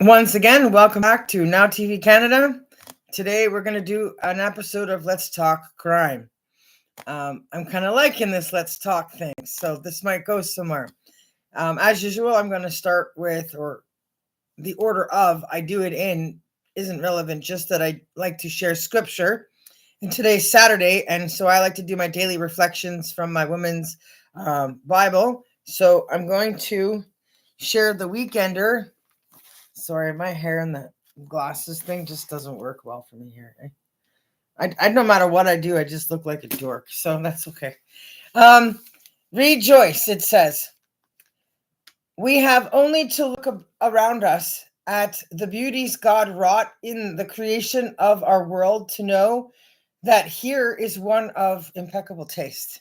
Once again, welcome back to Now TV Canada. Today we're going to do an episode of Let's Talk Crime. I'm kind of liking this Let's Talk thing, so this might go somewhere. As usual, I'm going to start with, or the order of I do it in isn't relevant, just that I like to share scripture. And today's Saturday, and so I like to do my daily reflections from my women's Bible. So I'm going to share the Weekender. Sorry, my hair and the glasses thing just doesn't work well for me here. I no matter what I do, I just look like a dork, so that's okay. Rejoice, it says. We have only to look around us at the beauties God wrought in the creation of our world to know that here is one of impeccable taste.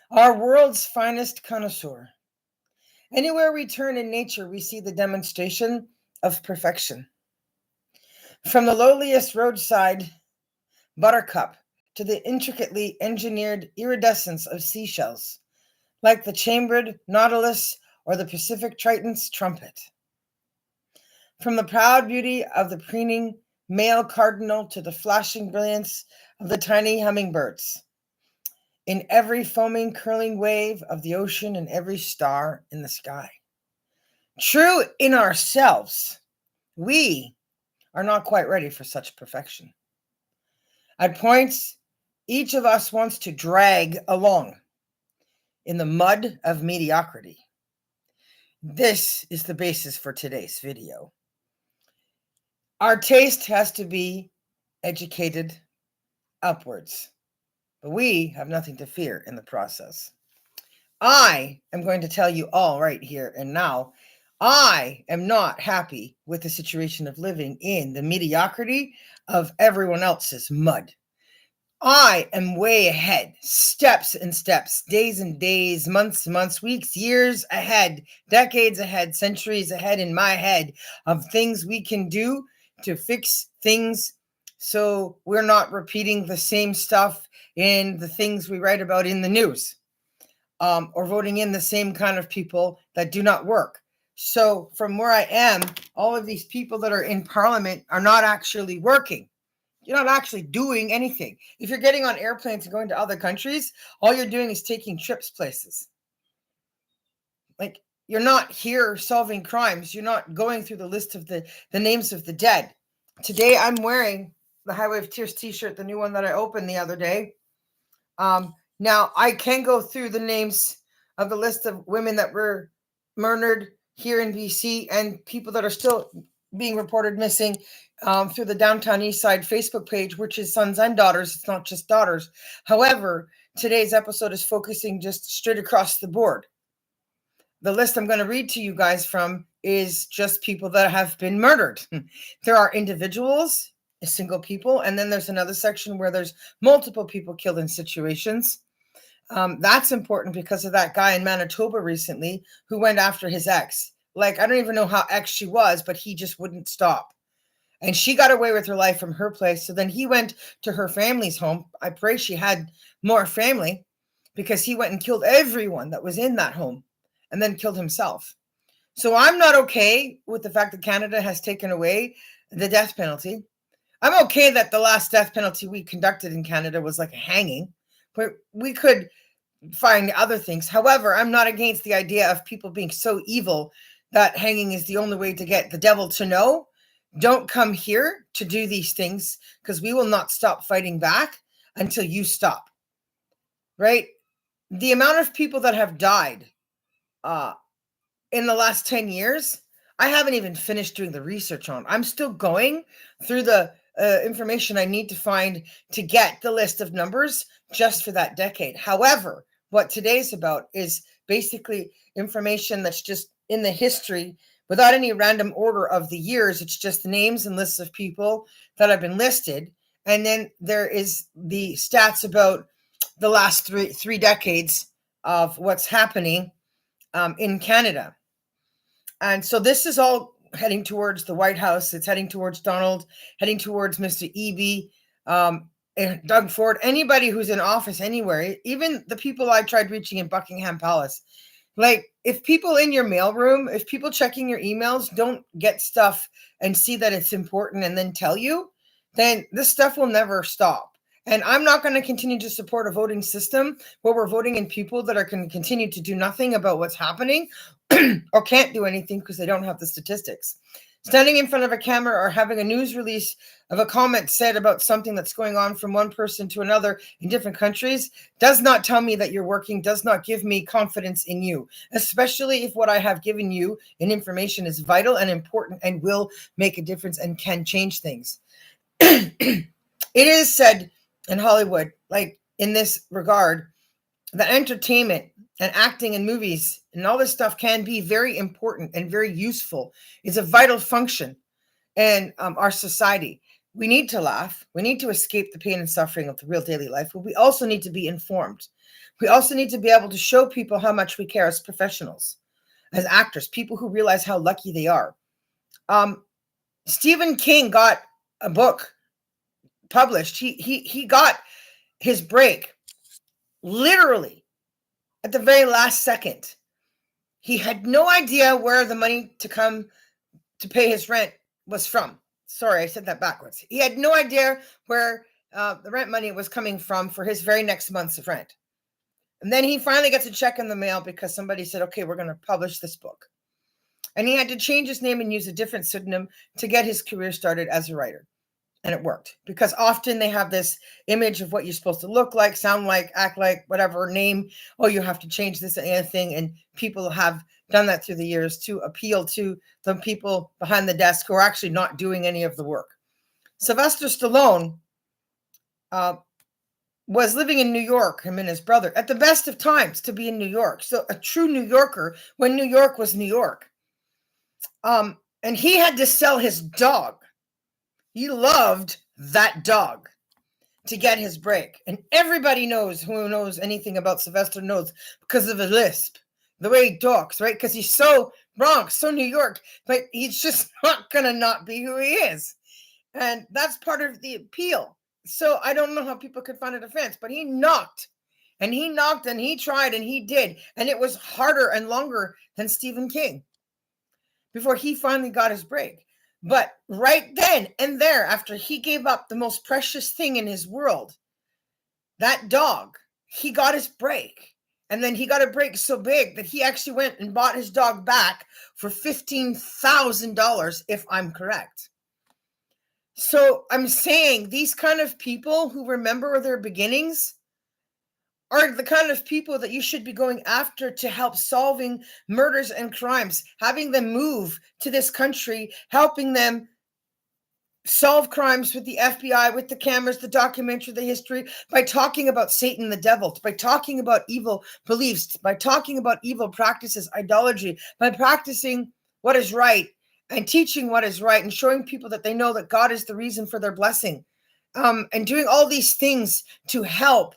Our world's finest connoisseur. Anywhere we turn in nature, we see the demonstration of perfection. From the lowliest roadside buttercup to the intricately engineered iridescence of seashells, like the chambered nautilus or the Pacific Triton's trumpet. From the proud beauty of the preening male cardinal to the flashing brilliance of the tiny hummingbirds. In every foaming, curling wave of the ocean and every star in the sky. True in ourselves, we are not quite ready for such perfection. At points, each of us wants to drag along in the mud of mediocrity. This is the basis for today's video. Our taste has to be educated upwards, but we have nothing to fear in the process. I am going to tell you all right here and now, I am not happy with the situation of living in the mediocrity of everyone else's mud. I am way ahead, steps and steps, days and days, months and months, weeks, years ahead, decades ahead, centuries ahead in my head of things we can do to fix things so we're not repeating the same stuff in the things we write about in the news, or voting in the same kind of people that do not work. So from where I am, all of these people that are in parliament are not actually working. You're not actually doing anything. If you're getting on airplanes and going to other countries, all you're doing is taking trips places. Like, you're not here solving crimes. You're not going through the list of the names of the dead. Today, I'm wearing the Highway of Tears t-shirt, the new one that I opened the other day. Now, I can go through the names of the list of women that were murdered here in BC and people that are still being reported missing through the Downtown Eastside Facebook page, which is Sons and Daughters. It's not just daughters. However, today's episode is focusing just straight across the board. The list I'm going to read to you guys from is just people that have been murdered. There are individuals, single people, and then there's another section where there's multiple people killed in situations. That's important because of that guy in Manitoba recently who went after his ex. Like, I don't even know how ex she was, but he just wouldn't stop. And she got away with her life from her place. So then he went to her family's home. I pray she had more family, because he went and killed everyone that was in that home and then killed himself. So I'm not okay with the fact that Canada has taken away the death penalty. I'm okay that the last death penalty we conducted in Canada was like a hanging, but we could find other things. However, I'm not against the idea of people being so evil that hanging is the only way to get the devil to know. Don't come here to do these things, because we will not stop fighting back until you stop. Right? The amount of people that have died in the last 10 years, I haven't even finished doing the research on. I'm still going through the information I need to find to get the list of numbers just for that decade. However, what today's about is basically information that's just in the history without any random order of the years. It's just the names and lists of people that have been listed. And then there is the stats about the last three decades of what's happening in Canada. And so this is all heading towards the White House. It's heading towards Donald, heading towards Mr. Eby, and Doug Ford, anybody who's in office anywhere, even the people I tried reaching in Buckingham Palace. Like, if people in your mailroom, if people checking your emails don't get stuff and see that it's important and then tell you, then this stuff will never stop. And I'm not going to continue to support a voting system where we're voting in people that are going to continue to do nothing about what's happening or can't do anything because they don't have the statistics. Standing in front of a camera or having a news release of a comment said about something that's going on from one person to another in different countries does not tell me that you're working, does not give me confidence in you, especially if what I have given you in information is vital and important and will make a difference and can change things. It is said in Hollywood, like in this regard, that entertainment and acting and movies and all this stuff can be very important and very useful. It's a vital function in our society. We need to laugh. We need to escape the pain and suffering of the real daily life, but we also need to be informed. We also need to be able to show people how much we care as professionals, as actors, people who realize how lucky they are. Stephen King got a book published. He got his break literally at the very last second. He had no idea where the money to come to pay his rent was from. Sorry, I said that backwards. He had no idea where the rent money was coming from for his very next month's of rent. And then he finally gets a check in the mail because somebody said, okay, we're going to publish this book. And he had to change his name and use a different pseudonym to get his career started as a writer. And it worked, because often they have this image of what you're supposed to look like, sound like, act like, whatever name. Oh, you have to change this and anything. And people have done that through the years to appeal to the people behind the desk who are actually not doing any of the work. Sylvester Stallone was living in New York, him and his brother, at the best of times to be in New York. So a true New Yorker when New York was New York. And he had to sell his dog. He loved that dog to get his break. And everybody knows, who knows anything about Sylvester knows, because of the lisp, the way he talks, right? Because he's so Bronx, so New York, but he's just not going to not be who he is. And that's part of the appeal. So I don't know how people could find a defense, but he knocked and he knocked and he tried and he did. And it was harder and longer than Stephen King before he finally got his break. But right then and there, after he gave up the most precious thing in his world, that dog, he got his break. And then he got a break so big that he actually went and bought his dog back for $15,000, if I'm correct. So I'm saying these kind of people who remember their beginnings are the kind of people that you should be going after to help solving murders and crimes, having them move to this country, helping them solve crimes with the FBI, with the cameras, the documentary, the history, by talking about Satan, the devil, by talking about evil beliefs, by talking about evil practices, idolatry, by practicing what is right and teaching what is right and showing people that they know that God is the reason for their blessing, and doing all these things to help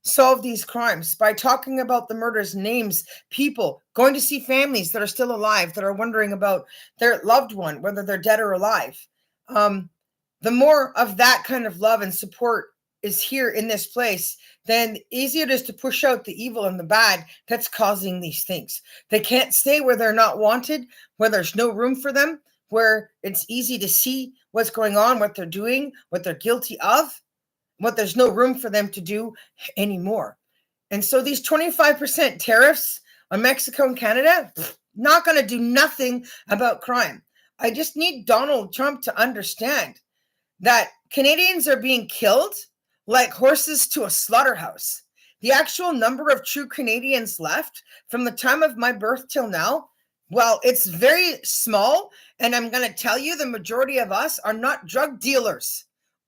solve these crimes, by talking about the murders, names, people, going to see families that are still alive, that are wondering about their loved one, whether they're dead or alive. The more of that kind of love and support is here in this place, then the easier it is to push out the evil and the bad that's causing these things. They can't stay where they're not wanted, where there's no room for them, where it's easy to see what's going on, what they're doing, what they're guilty of, what there's no room for them to do anymore. And so these 25% tariffs on Mexico and Canada, not going to do nothing about crime. I just need Donald Trump to understand that Canadians are being killed like horses to a slaughterhouse. The actual number of true Canadians left from the time of my birth till now, well, it's very small. And I'm going to tell you, the majority of us are not drug dealers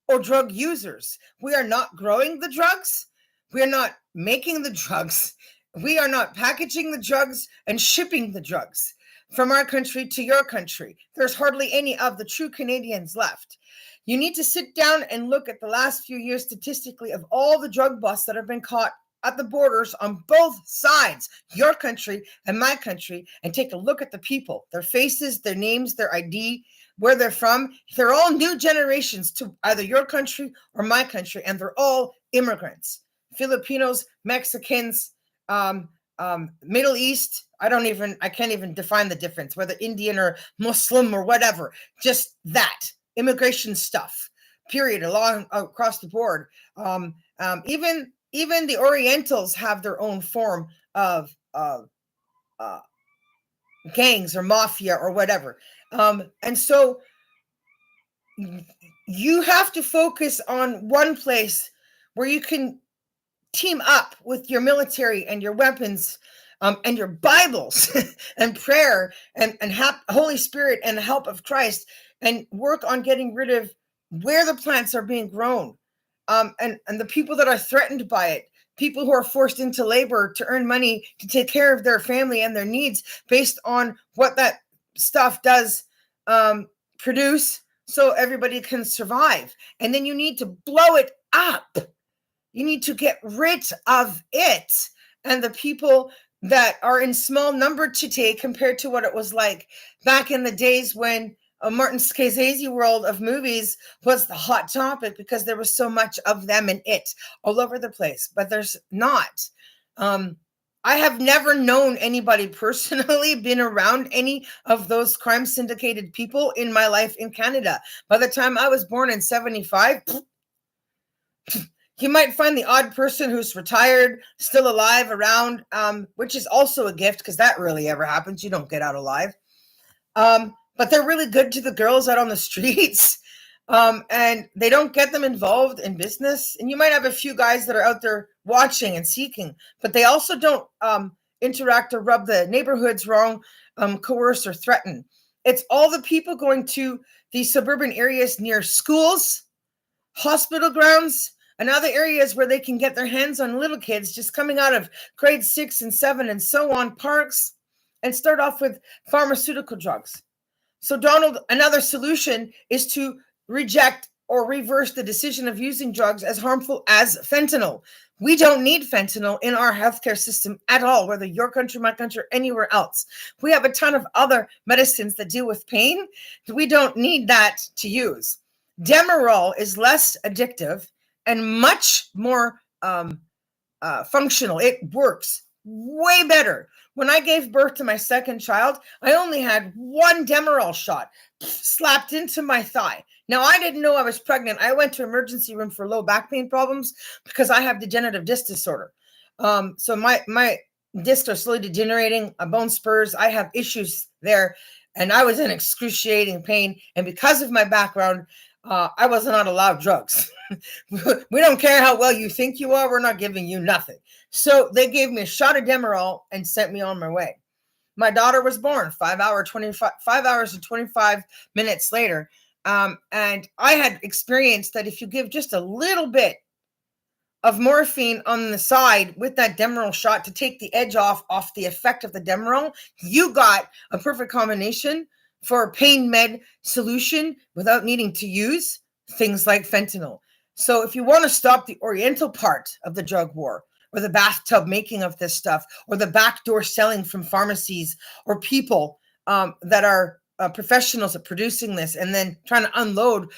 or drug users. We are not growing the drugs. We are not making the drugs. We are not packaging the drugs and shipping the drugs from our country to your country. There's hardly any of the true Canadians left. You need to sit down and look at the last few years statistically of all the drug busts that have been caught at the borders on both sides, your country and my country, and take a look at the people, their faces, their names, their ID, where they're from. They're all new generations to either your country or my country, and they're all immigrants, Filipinos, Mexicans, Middle East, I can't even define the difference, whether Indian or Muslim or whatever, just that immigration stuff, period, across the board. Even the Orientals have their own form of gangs or mafia or whatever. And so you have to focus on one place where you can team up with your military and your weapons, and your Bibles and prayer and Holy Spirit and the help of Christ, and work on getting rid of where the plants are being grown, and the people that are threatened by it, people who are forced into labor to earn money to take care of their family and their needs based on what that stuff does produce, so everybody can survive. And then you need to blow it up. You need to get rid of it and the people that are in small number today compared to what it was like back in the days when Martin Scorsese world of movies was the hot topic, because there was so much of them and it all over the place. But there's not. I have never known anybody personally, been around any of those crime syndicated people in my life in Canada. By the time I was born in 75, you might find the odd person who's retired, still alive, around, which is also a gift, because that rarely ever happens. You don't get out alive. But they're really good to the girls out on the streets, and they don't get them involved in business. And you might have a few guys that are out there watching and seeking, but they also don't interact or rub the neighborhoods wrong, coerce or threaten. It's all the people going to these suburban areas near schools, hospital grounds, and other areas where they can get their hands on little kids just coming out of grade 6 and 7 and so on, parks, and start off with pharmaceutical drugs. So, Donald, another solution is to reject or reverse the decision of using drugs as harmful as fentanyl. We don't need fentanyl in our healthcare system at all, whether your country, my country, or anywhere else. We have a ton of other medicines that deal with pain. We don't need that to use. Demerol is less addictive and much more functional. It works way better. When I gave birth to my second child, I only had one Demerol shot slapped into my thigh. Now, I didn't know I was pregnant. I went to emergency room for low back pain problems because I have degenerative disc disorder. So my discs are slowly degenerating, bone spurs. I have issues there, and I was in excruciating pain. And because of my background, I was not allowed drugs. We don't care how well you think you are. We're not giving you nothing. So they gave me a shot of Demerol and sent me on my way. My daughter was born 5 hours and 25 minutes later. And I had experienced that if you give just a little bit of morphine on the side with that Demerol shot to take the edge off the effect of the Demerol, you got a perfect combination for a pain med solution without needing to use things like fentanyl. So if you want to stop the Oriental part of the drug war, or the bathtub making of this stuff, or the backdoor selling from pharmacies, or people that are professionals at producing this and then trying to unload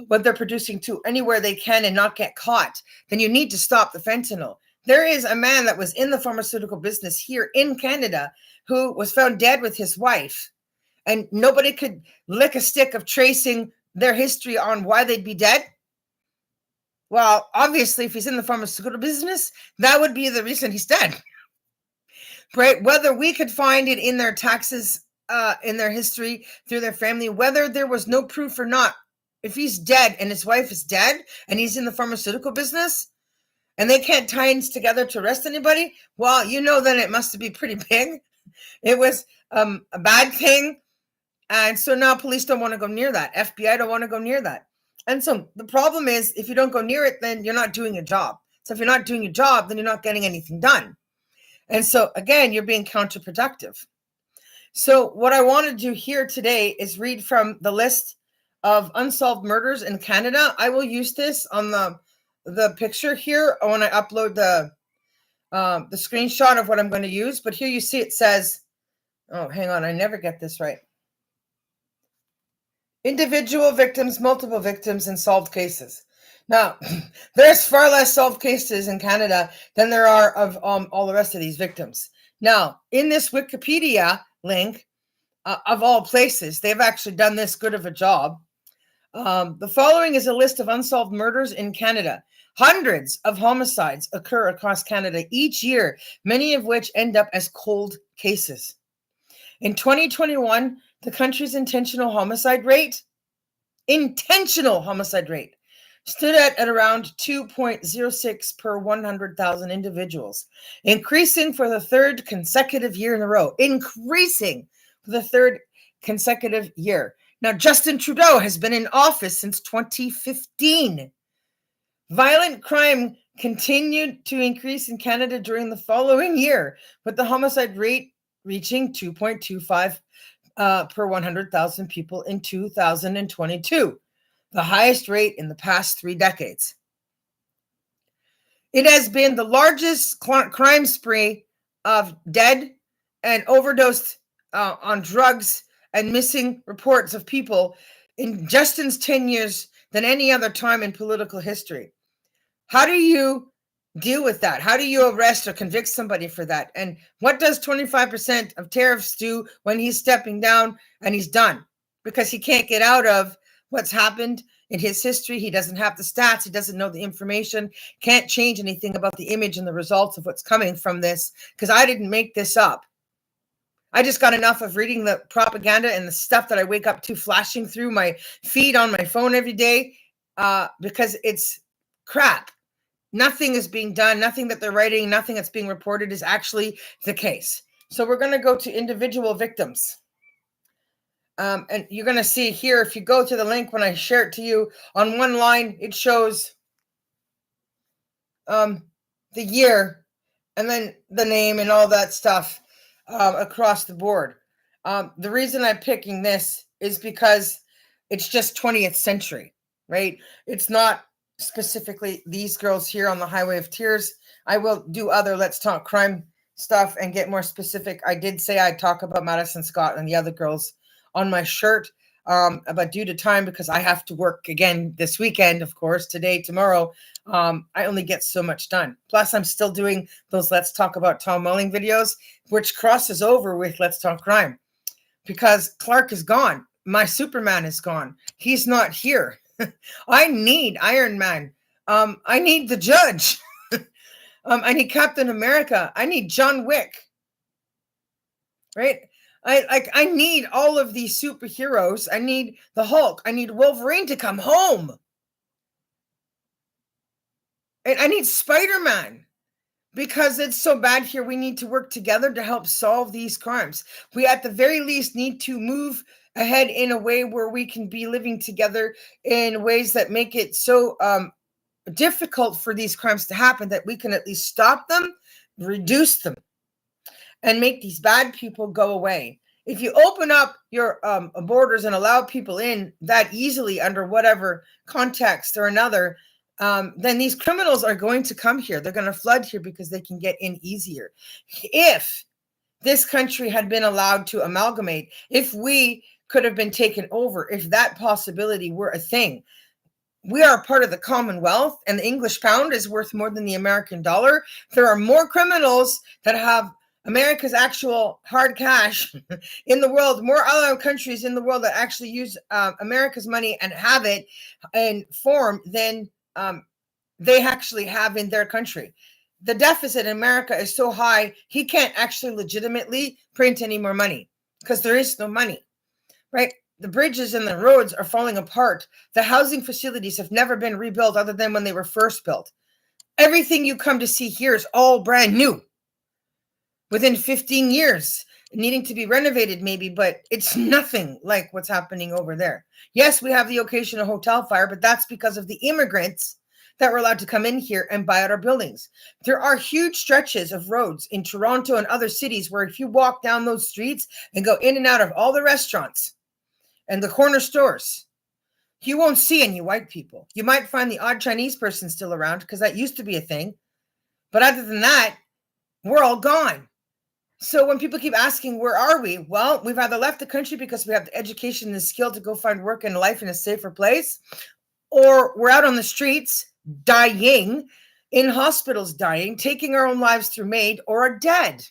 what they're producing to anywhere they can and not get caught, then you need to stop the fentanyl. There is a man that was in the pharmaceutical business here in Canada who was found dead with his wife, and nobody could lick a stick of tracing their history on why they'd be dead. Well, obviously, if he's in the pharmaceutical business, that would be the reason he's dead, right? Whether we could find it in their taxes, in their history, through their family, whether there was no proof or not, if he's dead and his wife is dead and he's in the pharmaceutical business and they can't tie ends together to arrest anybody, well, then it must be pretty big. It was a bad thing. And so now police don't want to go near that. FBI don't want to go near that. And so the problem is, if you don't go near it, then you're not doing your job. So if you're not doing your job, then you're not getting anything done. And so again, you're being counterproductive. So what I want to do here today is read from the list of unsolved murders in Canada. I will use this on the picture here when I upload the screenshot of what I'm going to use. But here you see it says, oh, hang on, I never get this right. Individual victims, multiple victims, and solved cases. Now, there's far less solved cases in Canada than there are of all the rest of these victims. Now, in this Wikipedia link, of all places, they've actually done this good of a job. The following is a list of unsolved murders in Canada. Hundreds of homicides occur across Canada each year, many of which end up as cold cases. In 2021, the country's intentional homicide rate stood at around 2.06 per 100,000 individuals, increasing for the third consecutive year in a row. Now, Justin Trudeau has been in office since 2015. Violent crime continued to increase in Canada during the following year, with the homicide rate reaching 2.25 per 100,000 people in 2022, the highest rate in the past 3 decades. It has been the largest crime spree of dead and overdosed on drugs and missing reports of people in Justin's 10 years than any other time in political history. How do you deal with that? How do you arrest or convict somebody for that? And what does 25% of tariffs do when he's stepping down and he's done? Because he can't get out of what's happened in his history. He doesn't have the stats. He doesn't know the information, can't change anything about the image and the results of what's coming from this, because I didn't make this up. I just got enough of reading the propaganda and the stuff that I wake up to flashing through my feed on my phone every day, because it's crap. Nothing is being done. Nothing that they're writing, nothing that's being reported is actually the case. So we're going to go to individual victims. And you're going to see here, if you go to the link when I share it to you, on one line, it shows the year and then the name and all that stuff across the board. The reason I'm picking this is because it's just 20th century, right? It's not specifically these girls here on the Highway of Tears. I will do other Let's Talk Crime stuff and get more specific. I did say I'd talk about Madison Scott and the other girls on my shirt, but due to time, because I have to work again this weekend, of course, today, tomorrow, I only get so much done. Plus, I'm still doing those Let's Talk About Tom Mulling videos, which crosses over with Let's Talk Crime, because Clark is gone. My Superman is gone. He's not here. I need Iron Man. I need the Judge. I need Captain America. I need John Wick. Right? I need all of these superheroes. I need the Hulk. I need Wolverine to come home. And I need Spider-Man. Because it's so bad here, we need to work together to help solve these crimes. We at the very least need to move ahead in a way where we can be living together in ways that make it so difficult for these crimes to happen that we can at least stop them, reduce them, and make these bad people go away. If you open up your borders and allow people in that easily under whatever context or another, then these criminals are going to come here. They're going to flood here because they can get in easier. If this country had been allowed to amalgamate, if we could have been taken over, if that possibility were a thing, we are a part of the Commonwealth, and the English pound is worth more than the American dollar. There are more criminals that have America's actual hard cash in the world, more other countries in the world that actually use America's money and have it in form than they actually have in their country. The deficit in America is so high, he can't actually legitimately print any more money because there is no money, right? The bridges and the roads are falling apart. The housing facilities have never been rebuilt other than when they were first built. Everything you come to see here is all brand new. Within 15 years, needing to be renovated maybe, but it's nothing like what's happening over there. Yes, we have the occasional hotel fire, but that's because of the immigrants that were allowed to come in here and buy out our buildings. There are huge stretches of roads in Toronto and other cities where if you walk down those streets and go in and out of all the restaurants and the corner stores, you won't see any white people. You might find the odd Chinese person still around because that used to be a thing. But other than that, we're all gone. So when people keep asking, where are we? Well, we've either left the country because we have the education and the skill to go find work and life in a safer place, or we're out on the streets dying, in hospitals dying, taking our own lives through MAID, or are dead.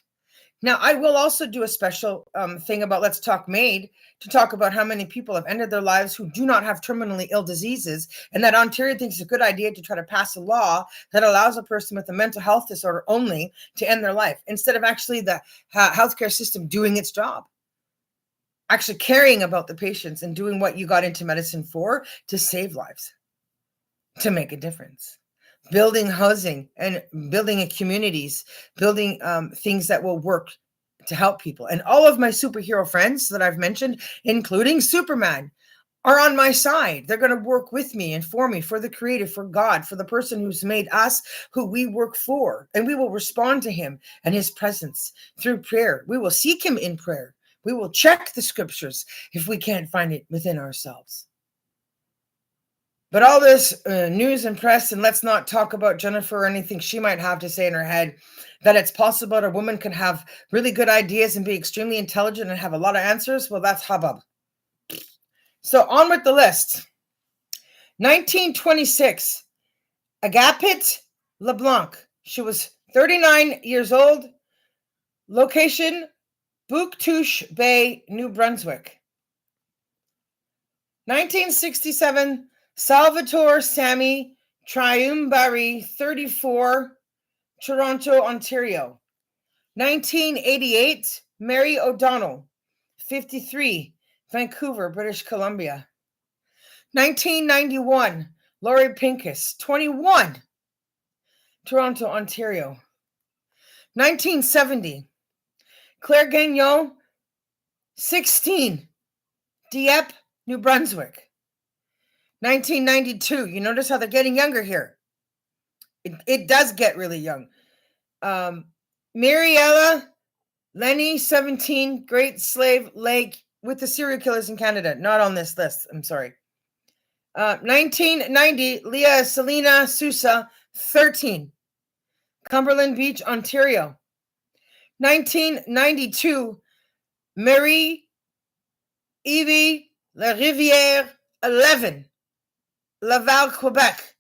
Now, I will also do a special thing about Let's Talk MAID to talk about how many people have ended their lives who do not have terminally ill diseases, and that Ontario thinks it's a good idea to try to pass a law that allows a person with a mental health disorder only to end their life, instead of actually the healthcare system doing its job, actually caring about the patients and doing what you got into medicine for, to save lives, to make a difference. Building housing and building communities, building things that will work to help people. And all of my superhero friends that I've mentioned, including Superman, are on my side. They're going to work with me and for me, for the creator, for God, for the person who's made us, who we work for. And we will respond to him and his presence through prayer. We will seek him in prayer. We will check the scriptures if we can't find it within ourselves. But all this news and press, and let's not talk about Jennifer or anything she might have to say in her head, that it's possible that a woman can have really good ideas and be extremely intelligent and have a lot of answers. Well, that's hubbub. So on with the list. 1926, Agapit LeBlanc. She was 39 years old. Location, Bouctouche Bay, New Brunswick. 1967, Salvatore Sammy Triumbarri, 34, Toronto, Ontario. 1988, Mary O'Donnell, 53, Vancouver, British Columbia. 1991, Laurie Pincus, 21, Toronto, Ontario. 1970, Claire Gagnon, 16, Dieppe, New Brunswick. 1992, you notice how they're getting younger here. It does get really young. Mariella Lenny, 17, Great Slave Lake, with the serial killers in Canada. Not on this list, I'm sorry. 1990, Leah Selena Sousa, 13, Cumberland Beach, Ontario. 1992, Marie Evie La Rivière, 11, Laval, Quebec.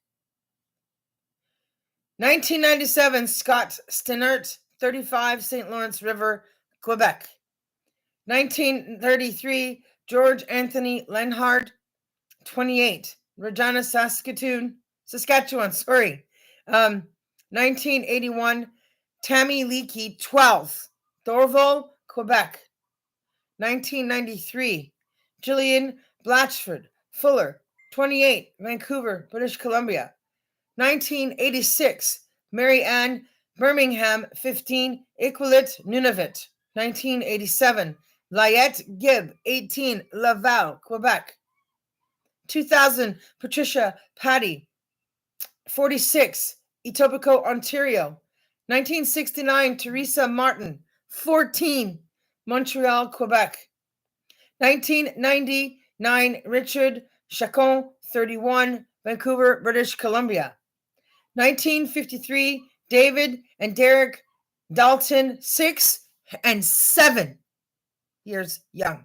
1997, Scott Stennert, 35, St. Lawrence River, Quebec. 1933, George Anthony Lenhard, 28, Regina, Saskatchewan. 1981, Tammy Leakey, 12, Dorval, Quebec. 1993, Gillian Blatchford Fuller, 28, Vancouver, British Columbia. 1986, Mary Ann Birmingham, 15, Iqaluit, Nunavut. 1987, Layette Gibb, 18, Laval, Quebec. 2000, Patricia Patty, 46, Etobicoke, Ontario. 1969, Teresa Martin, 14, Montreal, Quebec. 1999, Richard Chacon, 31, Vancouver, British Columbia. 1953, David and Derek Dalton, 6 and 7 years young,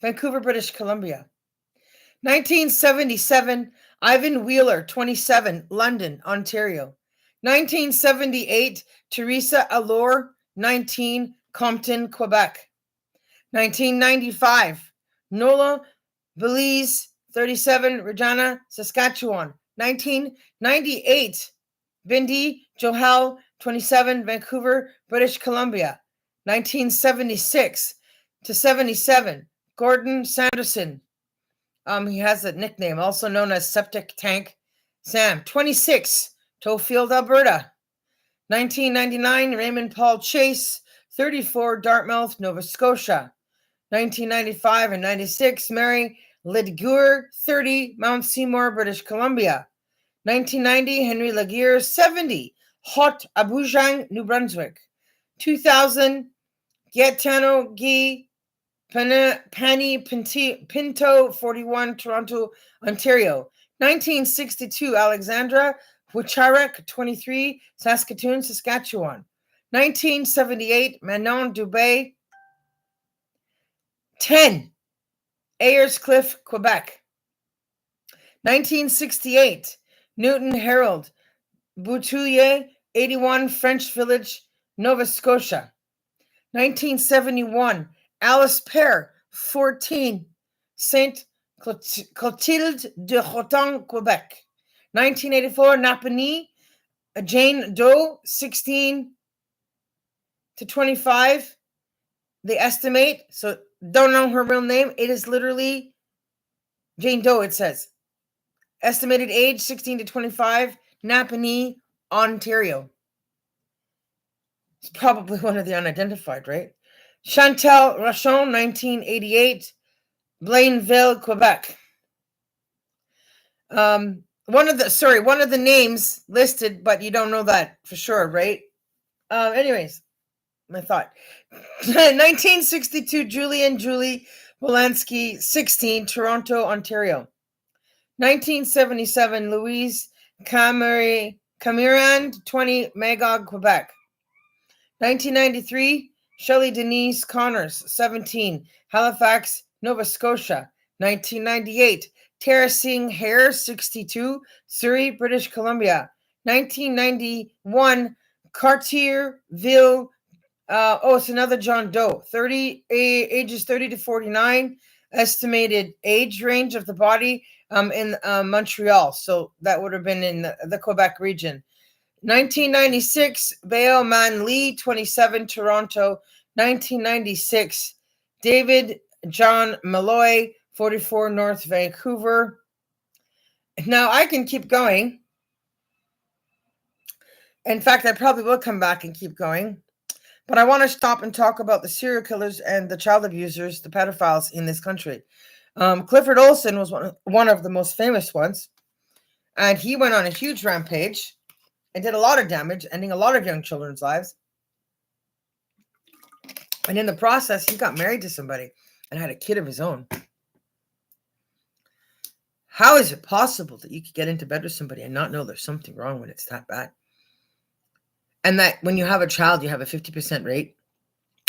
Vancouver, British Columbia. 1977, Ivan Wheeler, 27, London, Ontario. 1978, Teresa Allure, 19, Compton, Quebec. 1995, Nola Belize, 37, Regina, Saskatchewan. 1998, Bindi Johel, 27, Vancouver, British Columbia. 1976 to 77, Gordon Sanderson. He has a nickname, also known as Septic Tank Sam, 26, Tofield, Alberta. 1999, Raymond Paul Chase, 34, Dartmouth, Nova Scotia. 1995 and 96, Mary Lidgur, 30, Mount Seymour, British Columbia. 1990, Henry Laguerre, 70, Haute Abougang, New Brunswick. 2000, Gaetano Guy Pani Pinto, 41, Toronto, Ontario. 1962, Alexandra Wucharek, 23, Saskatoon, Saskatchewan. 1978, Manon Dubé, 10, Ayers Cliff, Quebec. 1968, Newton Harold Boutillier, 81, French Village, Nova Scotia. 1971, Alice Pear, 14, Saint Clotilde de Rotan, Quebec. 1984, Napanee, Jane Doe, 16 to 25. They estimate, so don't know her real name. It is literally Jane Doe, it says. Estimated age, 16 to 25, Napanee, Ontario. It's probably one of the unidentified, right? Chantal Rochon, 1988, Blainville, Quebec. One of the names listed, but you don't know that for sure, right? Anyways, my thought. 1962, Julie Wolanski, 16, Toronto, Ontario. 1977, Louise Camirand, 20, Magog, Quebec. 1993, Shelley Denise Connors, 17, Halifax, Nova Scotia. 1998, Tara Singh Hare, 62, Surrey, British Columbia. 1991, Cartierville, it's another John Doe, ages 30 to 49, estimated age range of the body in Montreal. So that would have been in the Quebec region. 1996, Bao Man Lee, 27, Toronto. 1996, David John Malloy, 44, North Vancouver. Now, I can keep going. In fact, I probably will come back and keep going. But I want to stop and talk about the serial killers and the child abusers, the pedophiles in this country. Clifford Olson was one of the most famous ones. And he went on a huge rampage and did a lot of damage, ending a lot of young children's lives. And in the process, he got married to somebody and had a kid of his own. How is it possible that you could get into bed with somebody and not know there's something wrong when it's that bad? And that when you have a child, you have a 50% rate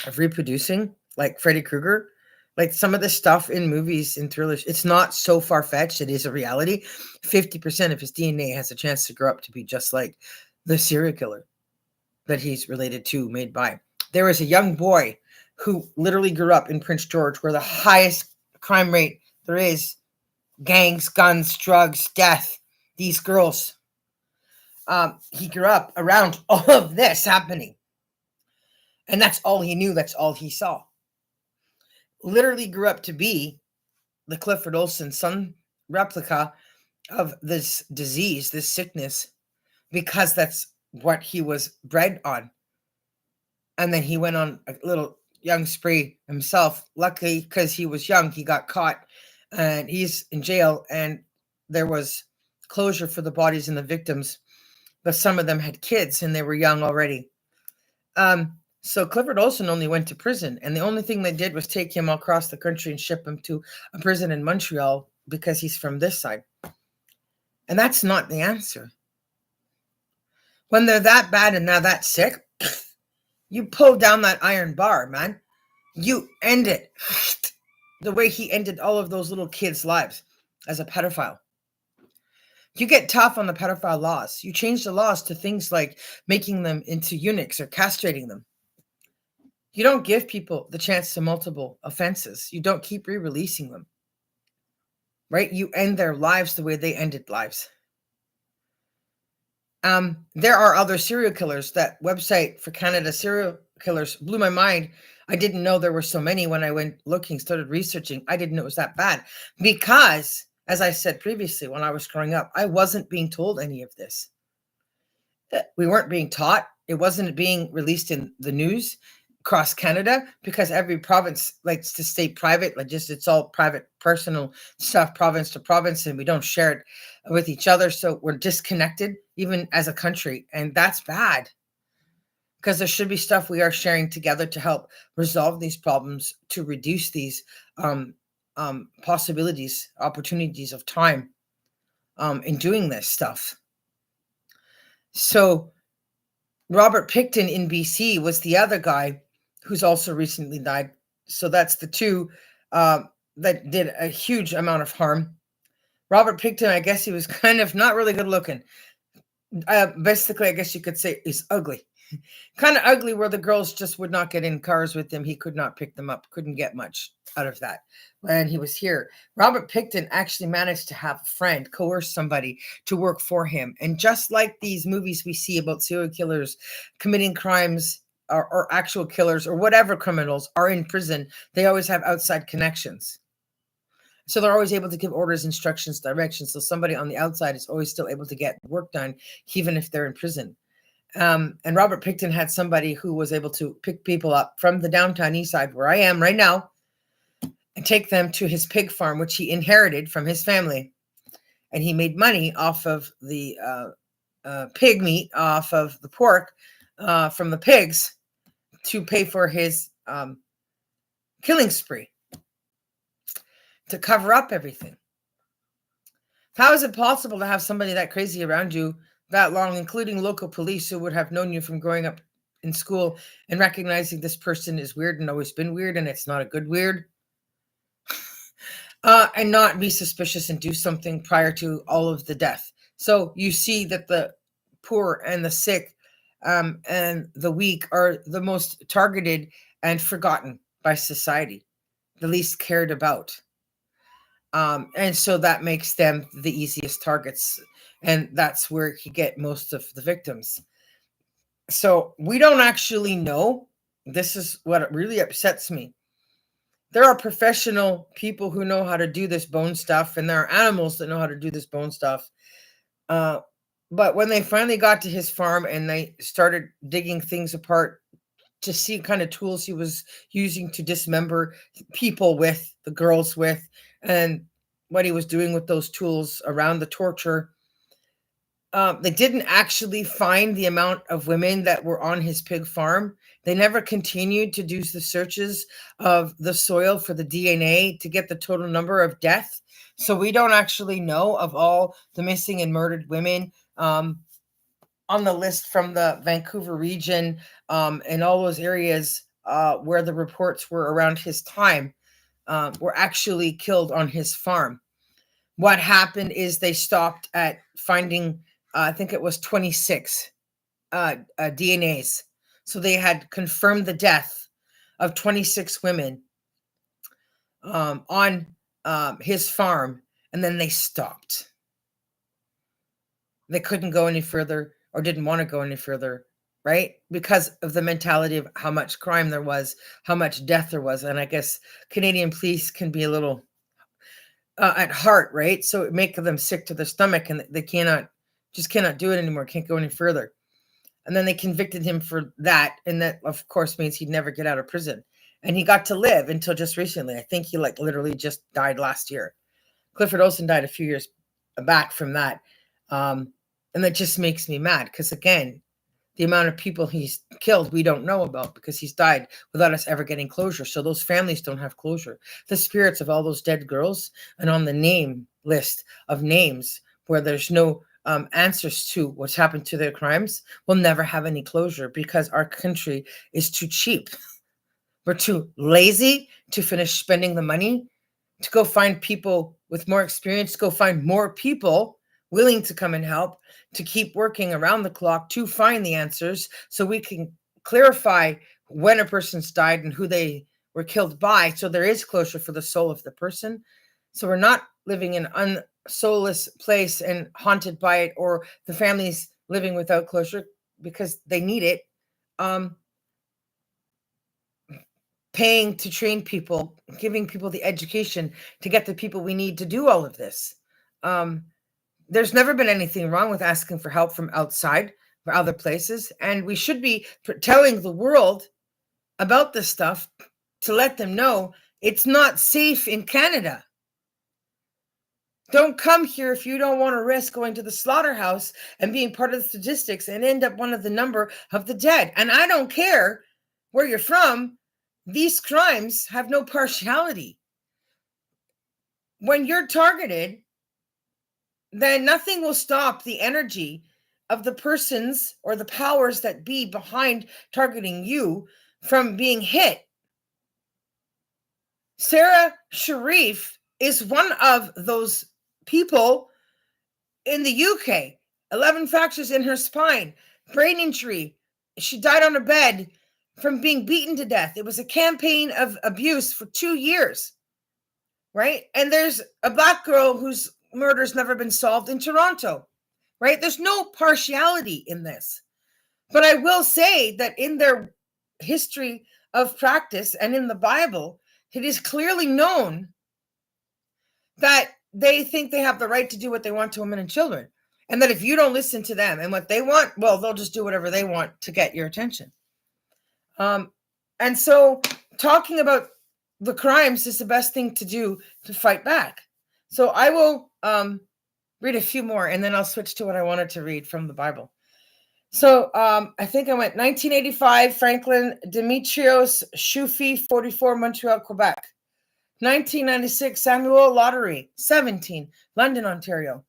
of reproducing, like Freddy Krueger. Like some of the stuff in movies and thrillers, it's not so far-fetched. It is a reality. 50% of his DNA has a chance to grow up to be just like the serial killer that he's related to, made by. There is a young boy who literally grew up in Prince George, where the highest crime rate there is, gangs, guns, drugs, death, these girls. He grew up around all of this happening. And that's all he knew. That's all he saw. Literally grew up to be the Clifford Olson son replica of this disease, this sickness, because that's what he was bred on. And then he went on a little young spree himself. Luckily, because he was young, he got caught and he's in jail, and there was closure for the bodies and the victims, but some of them had kids and they were young already. So Clifford Olson only went to prison, and the only thing they did was take him across the country and ship him to a prison in Montreal because he's from this side. And that's not the answer. When they're that bad and now that sick, you pull down that iron bar, man. You end it the way he ended all of those little kids' lives as a pedophile. You get tough on the pedophile laws. You change the laws to things like making them into eunuchs or castrating them. You don't give people the chance to multiple offenses. You don't keep re-releasing them, right? You end their lives the way they ended lives. There are other serial killers. That website for Canada serial killers blew my mind. I didn't know there were so many when I went looking, started researching. I didn't know it was that bad because, as I said previously, when I was growing up, I wasn't being told any of this. We weren't being taught. It wasn't being released in the news across Canada because every province likes to stay private. Like just it's all private, personal stuff, province to province, and we don't share it with each other. So we're disconnected even as a country, and that's bad because there should be stuff we are sharing together to help resolve these problems, to reduce these possibilities, opportunities of time in doing this stuff. So Robert Picton in BC was the other guy who's also recently died. So that's the two that did a huge amount of harm. Robert Picton, I guess he was kind of not really good looking. Basically, I guess you could say he's ugly. Kind of ugly where the girls just would not get in cars with him. He could not pick them up, couldn't get much out of that when he was here. Robert Pickton actually managed to have a friend coerce somebody to work for him. And just like these movies we see about serial killers committing crimes, or actual killers or whatever criminals are in prison, they always have outside connections. So they're always able to give orders, instructions, directions. So somebody on the outside is always still able to get work done, even if they're in prison. And Robert Pickton had somebody who was able to pick people up from the downtown east side, where I am right now, and take them to his pig farm, which he inherited from his family. And he made money off of the pig meat, off of the pork from the pigs, to pay for his killing spree, to cover up everything. How is it possible to have somebody that crazy around you that long, including local police who would have known you from growing up in school and recognizing this person is weird and always been weird and it's not a good weird, and not be suspicious and do something prior to all of the death? So you see that the poor and the sick and the weak are the most targeted and forgotten by society, the least cared about. And so that makes them the easiest targets. And that's where you get most of the victims. So we don't actually know. This is what really upsets me. There are professional people who know how to do this bone stuff, and there are animals that know how to do this bone stuff. But when they finally got to his farm and they started digging things apart to see kind of tools he was using to dismember people with, the girls with, and what he was doing with those tools around the torture, they didn't actually find the amount of women that were on his pig farm. They never continued to do the searches of the soil for the DNA to get the total number of deaths. So we don't actually know of all the missing and murdered women on the list from the Vancouver region and all those areas where the reports were around his time were actually killed on his farm. What happened is they stopped at finding, I think it was 26 DNAs. So they had confirmed the death of 26 women on his farm, and then they stopped. They couldn't go any further or didn't want to go any further, right? Because of the mentality of how much crime there was, how much death there was. And I guess Canadian police can be a little at heart, right? So it makes them sick to their stomach, and they cannot do it anymore, can't go any further. And then they convicted him for that, and that of course means he'd never get out of prison. And he got to live until just recently. I think he literally just died last year. Clifford Olson died a few years back from that. And that just makes me mad because, again, the amount of people he's killed we don't know about because he's died without us ever getting closure. So those families don't have closure. The spirits of all those dead girls, and on the name list of names where there's no answers to what's happened to their crimes, will never have any closure because our country is too cheap. We're too lazy to finish spending the money to go find people with more experience, to go find more people willing to come and help, to keep working around the clock to find the answers so we can clarify when a person's died and who they were killed by, so there is closure for the soul of the person. So we're not living in an unsoulless place and haunted by it, or the families living without closure because they need it. Paying to train people, giving people the education to get the people we need to do all of this. There's never been anything wrong with asking for help from outside or other places. And we should be telling the world about this stuff to let them know it's not safe in Canada. Don't come here if you don't want to risk going to the slaughterhouse and being part of the statistics and end up one of the number of the dead. And I don't care where you're from. These crimes have no partiality. When you're targeted, then nothing will stop the energy of the persons or the powers that be behind targeting you from being hit. Sarah Sharif is one of those people in the UK. 11 fractures in her spine, brain injury, she died on a bed from being beaten to death. It was a campaign of abuse for 2 years, right? And there's a Black girl whose murder's never been solved in Toronto, right? There's no partiality in this. But I will say that in their history of practice and in the Bible, it is clearly known that they think they have the right to do what they want to women and children. And that if you don't listen to them and what they want, well, they'll just do whatever they want to get your attention. And so talking about the crimes is the best thing to do to fight back. So I will read a few more, and then I'll switch to what I wanted to read from the Bible. So I think I went 1985, Franklin Demetrios Shufi, 44, Montreal, Quebec. 1996, Samuel Lottery, 17, London, Ontario.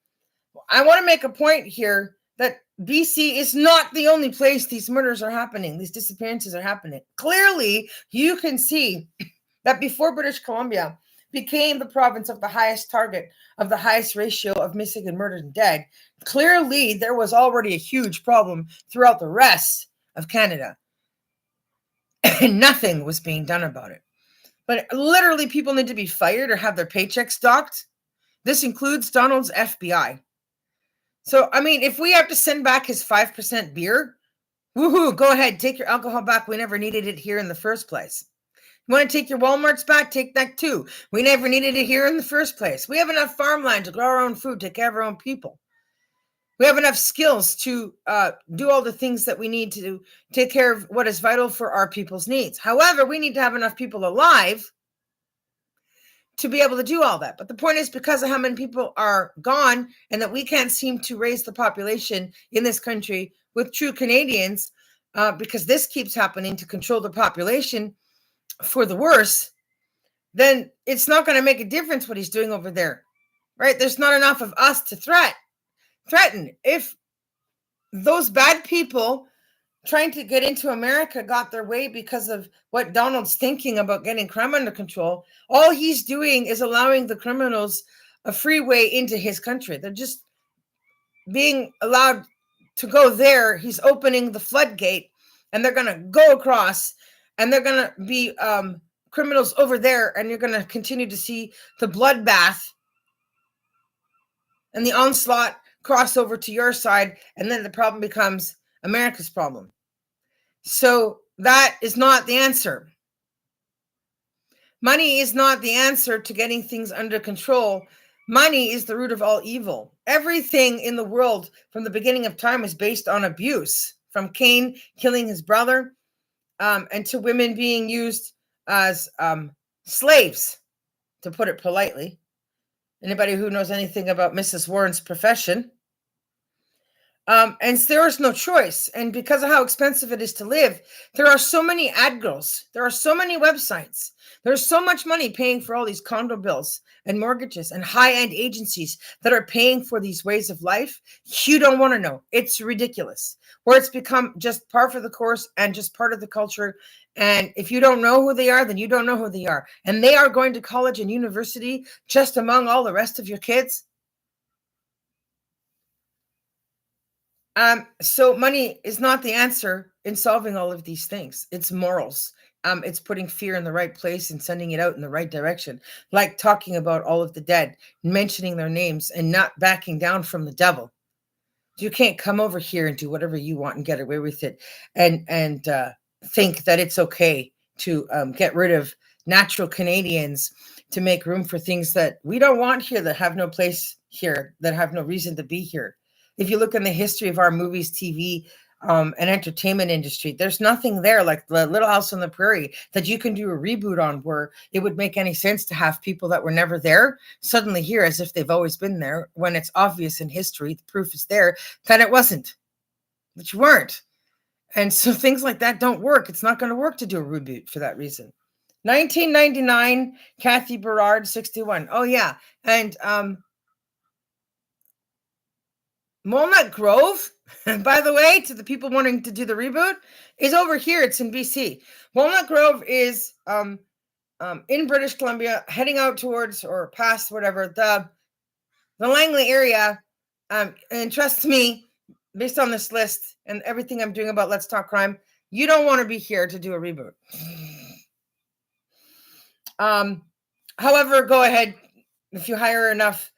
I want to make a point here that BC is not the only place these murders are happening, these disappearances are happening. Clearly, you can see that before British Columbia became the province of the highest target, of the highest ratio of missing and murdered and dead, clearly there was already a huge problem throughout the rest of Canada. And nothing was being done about it. But literally, people need to be fired or have their paychecks docked. This includes Donald's FBI. So, I mean, if we have to send back his 5% beer, woohoo, go ahead, take your alcohol back. We never needed it here in the first place. You want to take your Walmarts back? Take that too. We never needed it here in the first place. We have enough farmland to grow our own food, take care of our own people. We have enough skills to do all the things that we need to take care of what is vital for our people's needs. However, we need to have enough people alive to be able to do all that. But the point is, because of how many people are gone and that we can't seem to raise the population in this country with true Canadians, because this keeps happening to control the population for the worse, then it's not going to make a difference what he's doing over there, right? There's not enough of us to threaten. If those bad people trying to get into America got their way because of what Donald's thinking about getting crime under control, all he's doing is allowing the criminals a free way into his country. They're just being allowed to go there. He's opening the floodgate, and they're going to go across, and they're going to be criminals over there, and you're going to continue to see the bloodbath and the onslaught cross over to your side, and then the problem becomes America's problem. So that is not the answer. Money is not the answer to getting things under control. Money is the root of all evil. Everything in the world from the beginning of time is based on abuse, from Cain killing his brother, and to women being used as slaves, to put it politely. Anybody who knows anything about Mrs. Warren's profession. And there is no choice. And because of how expensive it is to live, there are so many ad girls. There are so many websites. There's so much money paying for all these condo bills and mortgages and high-end agencies that are paying for these ways of life. You don't want to know. It's ridiculous. Where it's become just par for the course and just part of the culture. And if you don't know who they are, then you don't know who they are. And they are going to college and university just among all the rest of your kids. So money is not the answer in solving all of these things. It's morals. It's putting fear in the right place and sending it out in the right direction, like talking about all of the dead, mentioning their names, and not backing down from the devil. You can't come over here and do whatever you want and get away with it, and think that it's okay to get rid of natural Canadians to make room for things that we don't want here, that have no place here, that have no reason to be here. If you look in the history of our movies, TV, and entertainment industry, there's nothing there like the Little House on the Prairie that you can do a reboot on, where it would make any sense to have people that were never there suddenly here as if they've always been there, when it's obvious in history, the proof is there that it wasn't, that you weren't. And so things like that don't work. It's not going to work to do a reboot for that reason. 1999, Kathy Berard, 61. Oh yeah. And Walnut Grove, by the way, to the people wanting to do the reboot, is over here. It's in BC. Walnut Grove is in British Columbia, heading out towards or past whatever the Langley area. And trust me, based on this list and everything I'm doing about Let's Talk Crime, you don't want to be here to do a reboot. However, go ahead. If you hire enough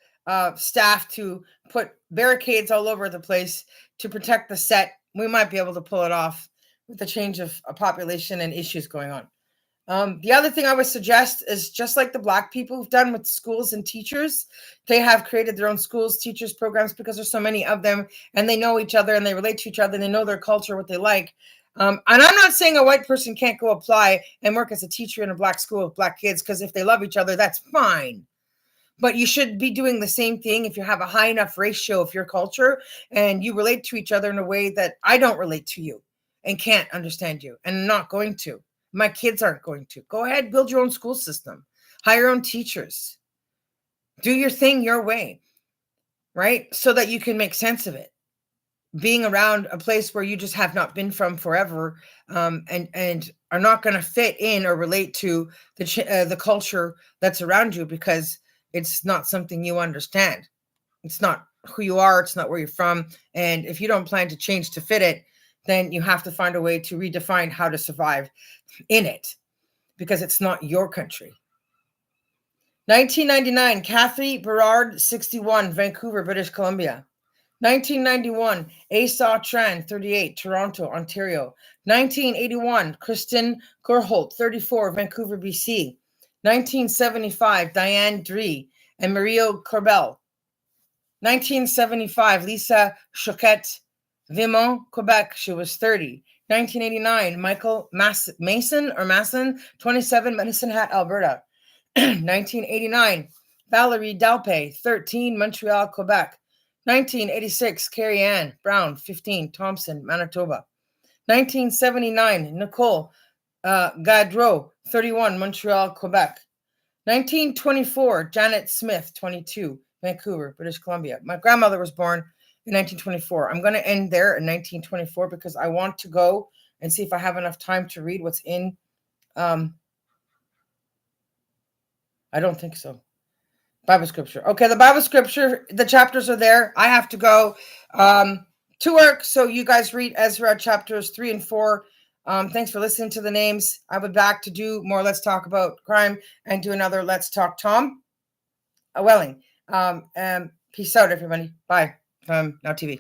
staff to put barricades all over the place to protect the set, we might be able to pull it off with the change of a population and issues going on. The other thing I would suggest is just like the Black people have done with schools and teachers, they have created their own schools, teachers, programs because there's so many of them and they know each other and they relate to each other and they know their culture, what they like. And I'm not saying a white person can't go apply and work as a teacher in a Black school with Black kids, because if they love each other, that's fine. But you should be doing the same thing if you have a high enough ratio of your culture and you relate to each other in a way that I don't relate to you and can't understand you and not going to. My kids aren't going to. Go ahead, build your own school system, hire your own teachers, do your thing your way, right? So that you can make sense of it. Being around a place where you just have not been from forever, and are not going to fit in or relate to the culture that's around you because it's not something you understand. It's not who you are. It's not where you're from. And if you don't plan to change to fit it, then you have to find a way to redefine how to survive in it, because it's not your country. 1999, Kathy Berard, 61, Vancouver, British Columbia. 1991, Asa Tran, 38, Toronto, Ontario. 1981, Kristen Gorholt, 34, Vancouver, BC. 1975, Diane Dree and Mario Corbel. 1975, Lisa Choquette, Vimont, Quebec. She was 30. 1989, Michael Masson, 27, Medicine Hat, Alberta. 1989, Valerie Dalpe, 13, Montreal, Quebec. 1986, Carrie Ann Brown, 15, Thompson, Manitoba. 1979, Nicole Gaudreau, 31, Montreal, Quebec. 1924, Janet Smith, 22, Vancouver, British Columbia. My grandmother was born in 1924. I'm going to end there in 1924 because I want to go and see if I have enough time to read what's in. I don't think so. Bible scripture. Okay, the Bible scripture, the chapters are there. I have to go to work, so you guys read Ezra chapters 3 and 4. Thanks for listening to the names. I'll be back to do more Let's Talk About Crime and do another Let's Talk Tom Welling. And peace out, everybody. Bye from Now TV.